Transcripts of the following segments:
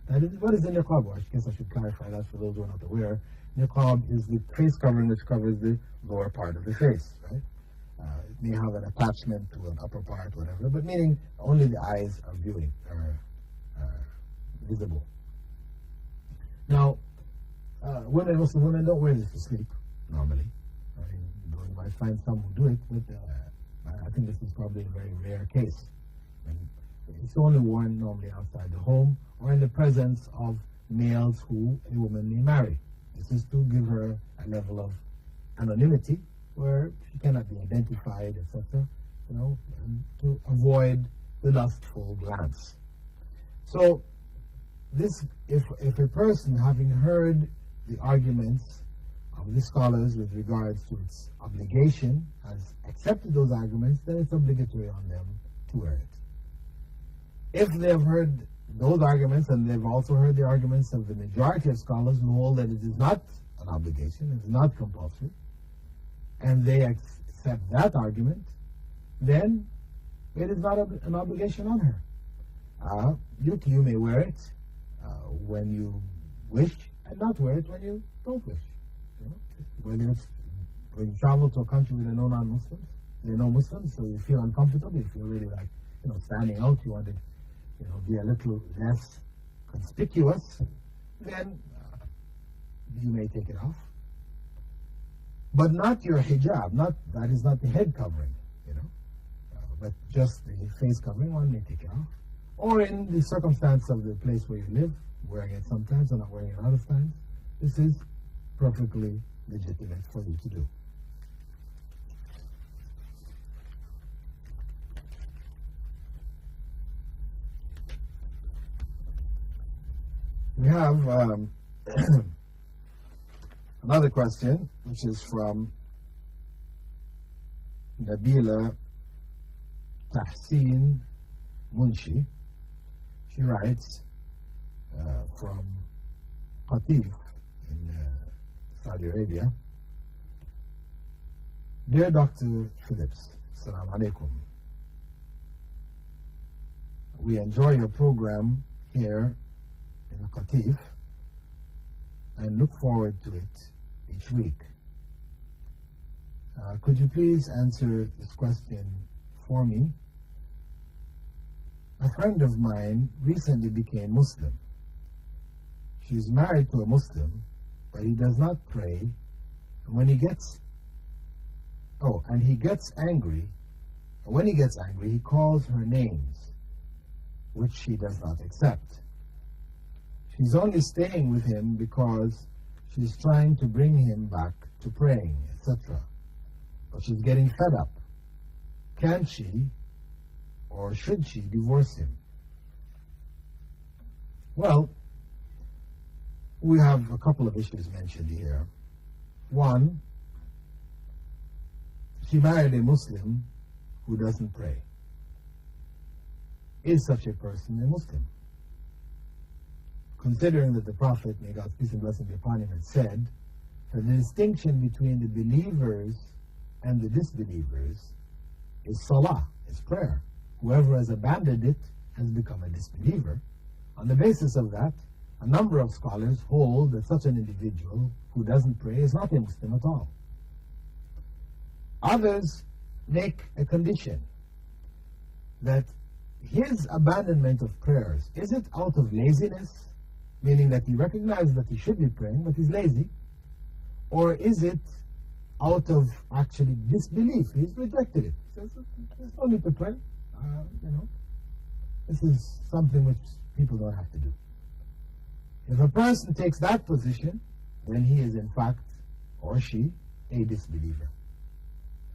What is the niqab? I guess I should clarify that for those who are not aware. Niqab is the face covering which covers the lower part of the face, right? It may have an attachment to an upper part, whatever, but meaning only the eyes are viewing, are visible. Now, Muslim women don't wear this to sleep, normally. I mean, you might find some who do it, but I think this is probably a very rare case. And it's only worn normally outside the home or in the presence of males who a woman may marry. This is to give her a level of anonymity where she cannot be identified, etc., and to avoid the lustful glance. So, if a person, having heard the arguments of the scholars with regards to its obligation, has accepted those arguments, then it's obligatory on them to wear it. If they've heard those arguments, and they've also heard the arguments of the majority of scholars who hold that it is not an obligation, it is not compulsory, and they accept that argument, then it is not an obligation on her. You may wear it when you wish, and not wear it when you don't wish. When you travel to a country where there are no non-Muslims, there are no Muslims, so you feel uncomfortable, you feel really like standing out, you want to be a little less conspicuous, then you may take it off. But not your hijab, that is not the head covering, but just the face covering, one may take it off. Or in the circumstance of the place where you live, wearing it sometimes and not wearing it other times, this is perfectly legitimate for you to do. We have another question, which is from Nabila Tahseen Munshi. She writes from Qatif in Saudi Arabia. Dear Dr. Phillips, Assalamu alaikum. We enjoy your program here in Qatif and look forward to it each week. Could you please answer this question for me? A friend of mine recently became Muslim. She's married to a Muslim, but he does not pray. And when he gets angry, he calls her names, which she does not accept. She's only staying with him because she's trying to bring him back to praying, etc. But she's getting fed up. Can she or should she divorce him? Well, we have a couple of issues mentioned here. One, she married a Muslim who doesn't pray. Is such a person a Muslim? Considering that the Prophet, may God's peace and blessing be upon him, had said that the distinction between the believers and the disbelievers is salah, is prayer. Whoever has abandoned it has become a disbeliever. On the basis of that, a number of scholars hold that such an individual who doesn't pray is not a Muslim at all. Others make a condition that his abandonment of prayers, is it out of laziness, meaning that he recognizes that he should be praying but he's lazy, or is it out of actually disbelief? He's rejected it. He says, there's no need to pray. This is something which people don't have to do. If a person takes that position, then he is in fact, or she, a disbeliever.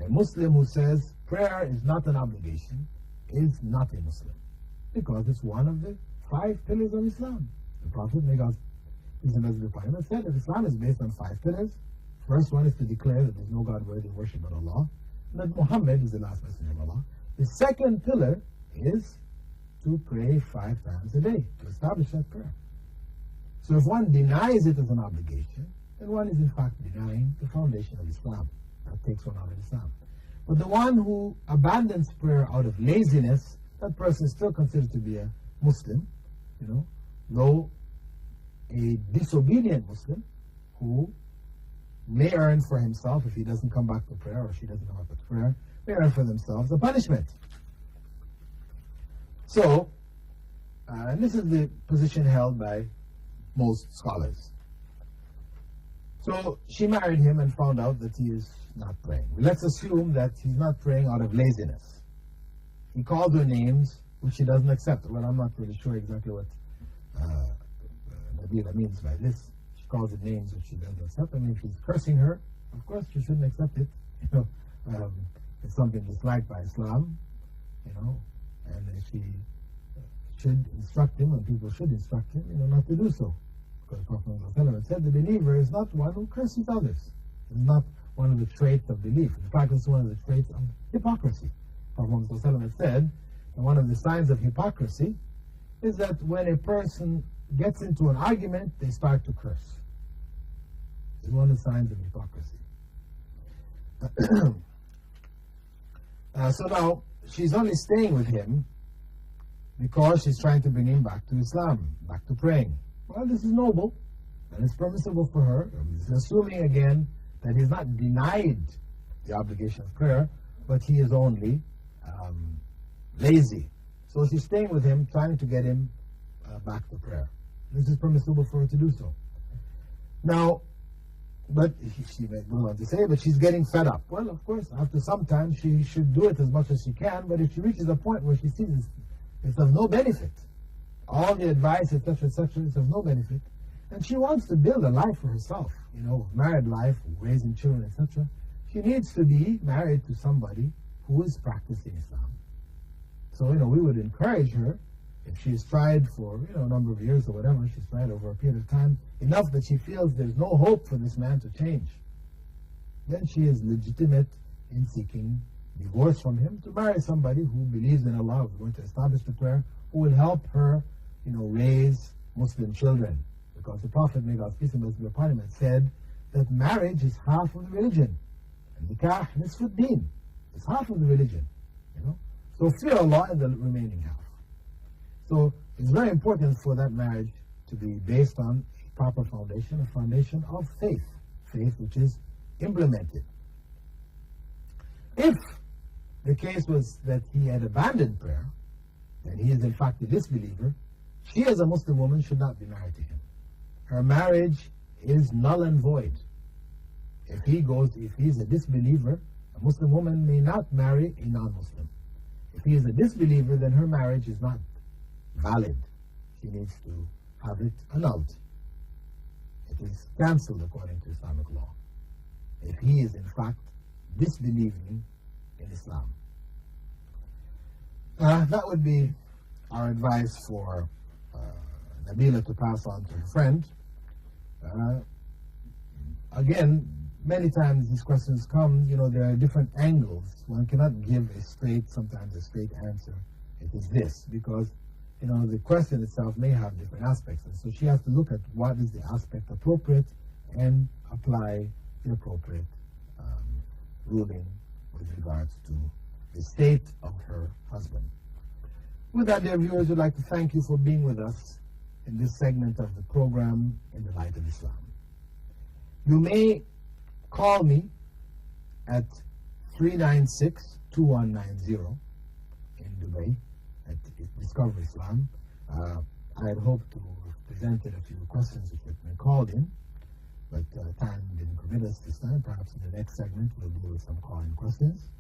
A Muslim who says prayer is not an obligation is not a Muslim, because it's one of the 5 pillars of Islam. The Prophet, may God's peace and blessing be upon him, said that Islam is based on 5 pillars. First one is to declare that there's no God worthy of worship but Allah, and that Muhammad is the last messenger of Allah. The second pillar is to pray 5 times a day, to establish that prayer. So if one denies it as an obligation, then one is in fact denying the foundation of Islam. That takes one out of Islam. But the one who abandons prayer out of laziness, that person is still considered to be a Muslim, though a disobedient Muslim who may earn for himself, if he doesn't come back to prayer or she doesn't come back to prayer, may earn for themselves a punishment. So, and this is the position held by most scholars. So she married him and found out that he is not praying. Let's assume that he's not praying out of laziness. He called her names which she doesn't accept. Well, I'm not really sure exactly what Nabila means by this. She calls it names which she doesn't accept. I mean, if he's cursing her, of course she shouldn't accept it. It's something disliked by Islam, and she should instruct him, and people should instruct him, not to do so. Because Prophet said the believer is not one who curses others. It's not one of the traits of belief. In fact, it's one of the traits of hypocrisy. Prophet said that one of the signs of hypocrisy is that when a person gets into an argument, they start to curse. It's one of the signs of hypocrisy. So now, she's only staying with him because she's trying to bring him back to Islam, back to praying. Well, this is noble, and it's permissible for her. It's assuming again that he's not denied the obligation of prayer, but he is only lazy. So she's staying with him, trying to get him back to prayer. This is permissible for her to do so. Now, but she may go on to say, but she's getting fed up. Well, of course, after some time, she should do it as much as she can, but if she reaches a point where she sees it's of no benefit, all the advice, etc., is of no benefit, and she wants to build a life for herself, married life, raising children, etc., she needs to be married to somebody who is practicing Islam. So, we would encourage her, if she's tried for, a number of years or whatever, she's tried over a period of time, enough that she feels there's no hope for this man to change, then she is legitimate in seeking divorce from him to marry somebody who believes in Allah, who's going to establish the prayer, who will help her, raise Muslim children. Because the Prophet, may God's peace and blessings be upon him, said that marriage is half of the religion. And nikah nisfu din. It's half of the religion. So fear Allah in the remaining half. So it's very important for that marriage to be based on a proper foundation, a foundation of faith. Faith which is implemented. If the case was that he had abandoned prayer, and he is in fact a disbeliever, she as a Muslim woman should not be married to him. Her marriage is null and void. If he's a disbeliever, a Muslim woman may not marry a non-Muslim. If he is a disbeliever, then her marriage is not valid. She needs to have it annulled. It is cancelled according to Islamic law. If he is in fact disbelieving in Islam. That would be our advice for Nabila to pass on to her friend. Again, many times these questions come, there are different angles. One cannot give sometimes a straight answer. It is this, because, the question itself may have different aspects. And so she has to look at what is the aspect appropriate and apply the appropriate ruling with regards to the state of her husband. With that, dear viewers, we'd like to thank you for being with us in this segment of the program In the Light of Islam. You may call me at 396-2190 in Dubai at Discover Islam. I had hoped to have presented a few questions which had been called in, but time didn't permit us this time. Perhaps in the next segment we'll deal with some call-in questions.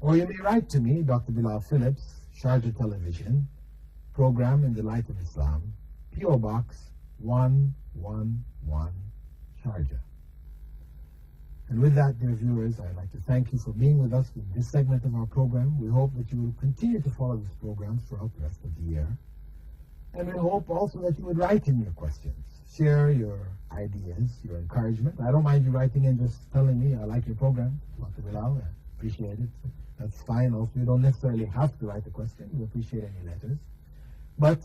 Or you may write to me, Dr. Bilal Phillips, Sharjah Television, program In the Light of Islam, P.O. Box 111, Sharjah. And with that, dear viewers, I'd like to thank you for being with us in this segment of our program. We hope that you will continue to follow this program throughout the rest of the year. And we hope also that you would write in your questions, share your ideas, your encouragement. I don't mind you writing in just telling me, I like your program, Dr. Bilal, I appreciate it. That's fine. Also, you don't necessarily have to write a question. We appreciate any letters. But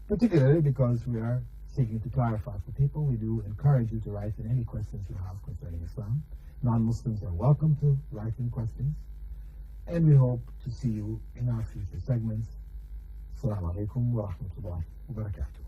particularly because we are seeking to clarify for people, we do encourage you to write in any questions you have concerning Islam. Non-Muslims are welcome to write in questions. And we hope to see you in our future segments. Assalamu alaikum wa rahmatullahi wa barakatuh.